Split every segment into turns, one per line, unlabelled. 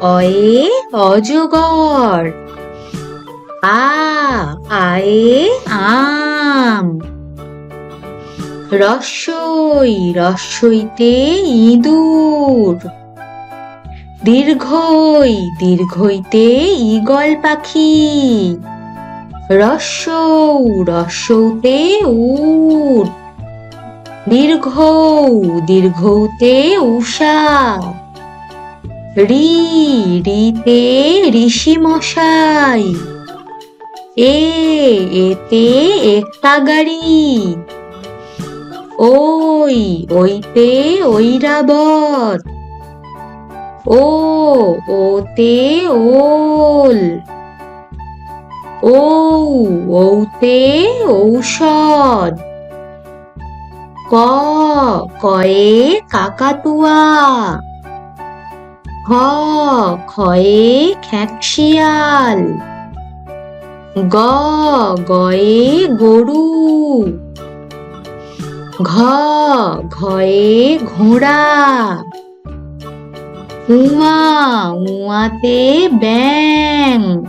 অয়ে অজগর। আয়ে আম। রস্বইতে ইঁদুর। দীর্ঘইতে ঈগল পাখি। রস্যৌতে উট। দীর্ঘৌতে উষা। রিতে ঋষি মশাই। এতে একটা গাড়ি। ওইতে ঐরাবত। ওতে ওল। ঔতে ঔষধ। কয়ে কাকাতুয়া। খয়ে খেঁকশিয়াল। গয়ে গরু। ঘয়ে ঘোড়া। উয়াতে ব্যাঙ।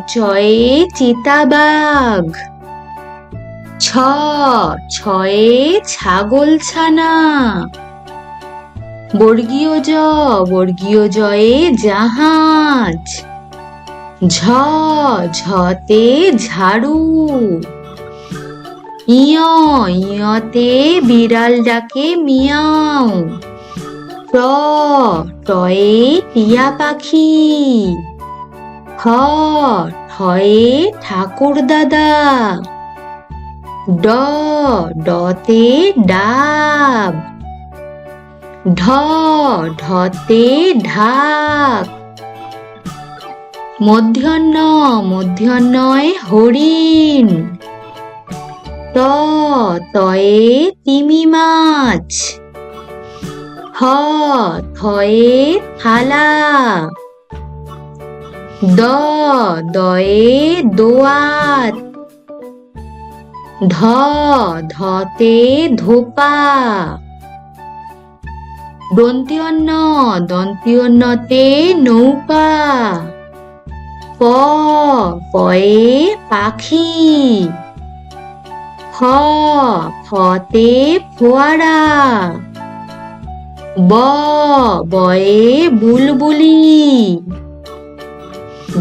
চয়ে চিতাবাঘ। ছয়ে ছাগলছানা। বর্গীয় জয়ে জাহাজ। ঝতে ঝাড়ু। ইয়তে বিড়াল ডাকে মিয়াও। টয়ে টিয়া পাখি। ঠয়ে ঠাকুর দাদা। ডতে ডাব। ঢতে ঢাক। মূর্ধন্যয়ে হরিণ। তয়ে তিমি মাছ। থয়ে থালা। দয়ে দোয়াত। ধতে ধোপা। দন্ত্যতে নৌকা। পয়ে পাখি। ফতে ফোয়ারা। বয়ে বুলবুলি।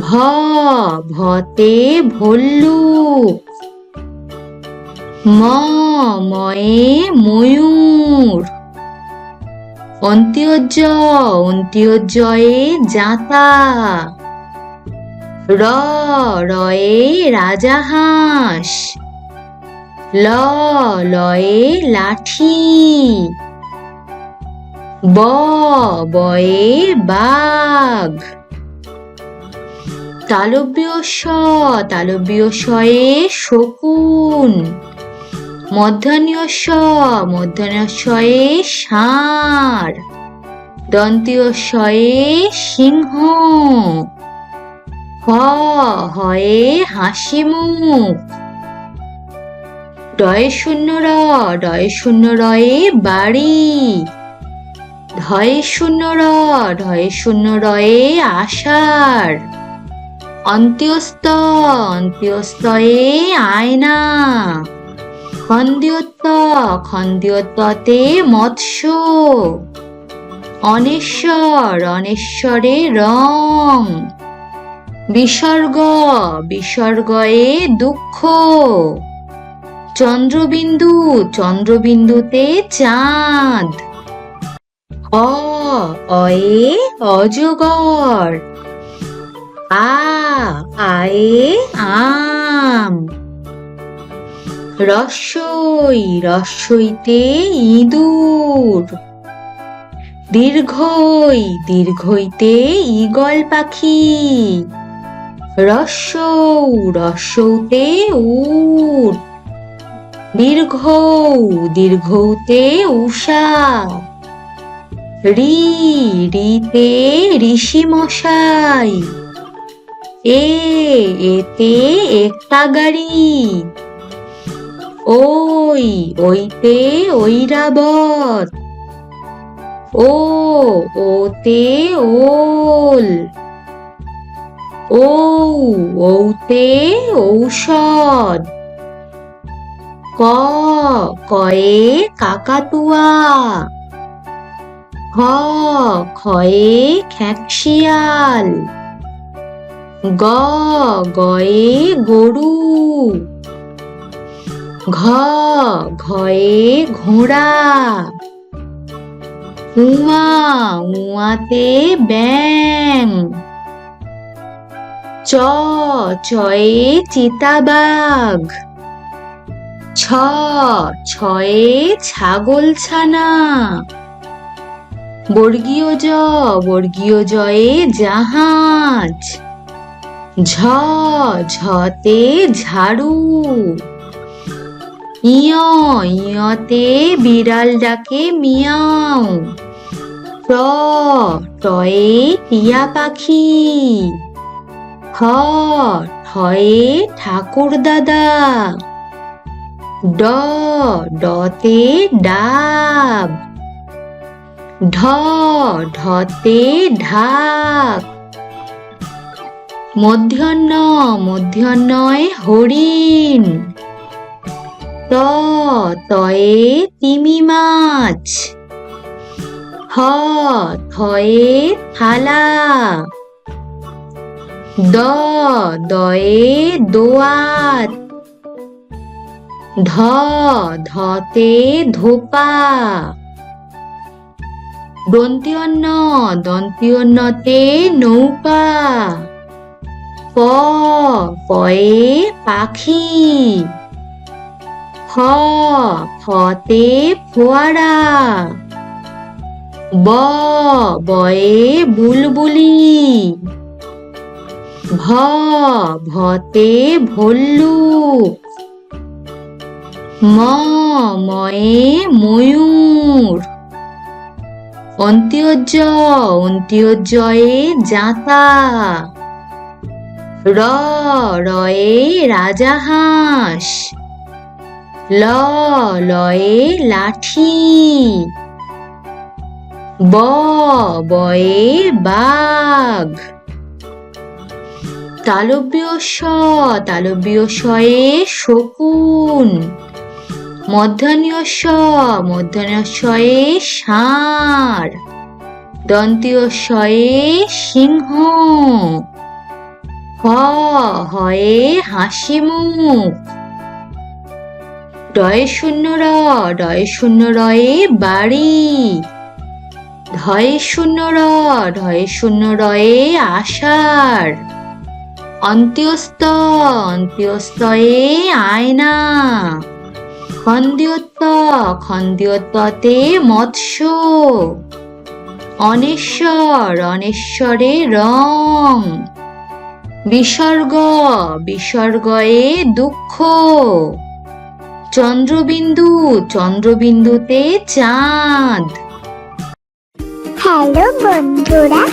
ভতে ভল্লুক। ময়ে ময়ূর। অন্ত্যজয়ে জাঁতা। রয়ে রাজাহাঁস। লয়ে লাঠি। বয়ে বাঘ। তালব্য শয়ে শকুন। মূর্ধন্যশয়ে ষাঁড়। দন্ত্যশয়ে সিংহ। হয়ে হাসিমুখ। ডয়ে শূন্য রয়ে বাড়ি। ধয়ে শূন্য রয়ে আষাঢ়। অন্ত্যস্তয়ে আয়না। খন্দ্যতে মৎস্য। অনেশ্বরে রং। বিসর্গয়ে দুঃখ। চন্দ্রবিন্দুতে চাঁদ। অয়ে অজগর। আয়ে আম। রস্যইতে ইঁদুর। দীর্ঘইতে ঈগল পাখি। রস্যৌতে উট। দীর্ঘৌতে উষা। রিতে ঋষি মশাই। এতে একটা গাড়ি। ওইতে ঐরাবত। ও, ওতে ওল। ঔ, ঔতে ঔষধ। ক, কয়ে কাকাতুয়া। খ, খয়ে খেঁকশিয়াল। গ, গয়ে গরু। ঘ, ঘয়ে ঘোড়া। উয়া, উয়াতে ব্যাঙ। চ, চয়ে চিতাবাঘ। ছ, ছয়ে ছাগলছানা। বর্গীয় জ, বর্গীয় জয়ে জাহাজ। ঝ, ঝতে ঝাড়ু। ইয়, ইয়তে বিড়াল ডাকে মিয়াও। ট, টয়ে টিয়া পাখি। ঠ, ঠয়ে ঠাকুর দাদা। ড, ডতে ডাব। ঢ, ঢতে ঢাক। মধ্যাহ্ন, মধ্যাহ্নয়ে হরিণ। ত, তয়ে তিমি মাছ। থ, থয়ে থালা। দ, দয়ে দোয়াত। ধ, ধতে ধোপা। দন্ত্যিয় ন, দন্ত্যিয় নতে নৌকা। প, পয়ে পাখি। ফ, ফতে ফোয়ারা। ব, বয়ে বুলবুলি। ভ, ভতে ভল্লুক। ম, ময়ে ময়ূর। অন্ত্যজ, অন্ত্যজয়ে জাঁতা। র, রয়ে রাজাহাঁস। ল, লয়ে লাঠি। ব, বয়ে বাঘ। তালব্য শ, তালব্য শয়ে শকুন। মূর্ধন্য ষ, মূর্ধন্য শয়ে ষাঁড়। দন্ত্যিয় শয়ে সিংহ। হ, হয়ে হাসিমুখ। ডয়ে শূন্য র, ডয়ে শূন্য রয়ে বাড়ি। ধয়ে শূন্য র, ধয়ে শূন্য রয়ে আষাঢ়। অন্ত্যস্ত, অন্ত্যস্তয়ে আয়না। খন্দ্যোত, খন্দ্যোততে মৎস্য। অনেশ্বর, অনেশ্বরে রং। বিসর্গ, বিসর্গয়ে দুঃখ। চন্দ্রবিন্দু, চন্দ্রবিন্দুতে চাঁদ।
হ্যালো বন্ধুরা,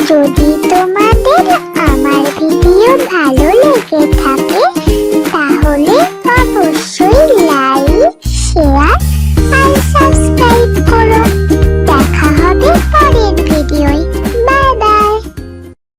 যদি তোমাদের আমার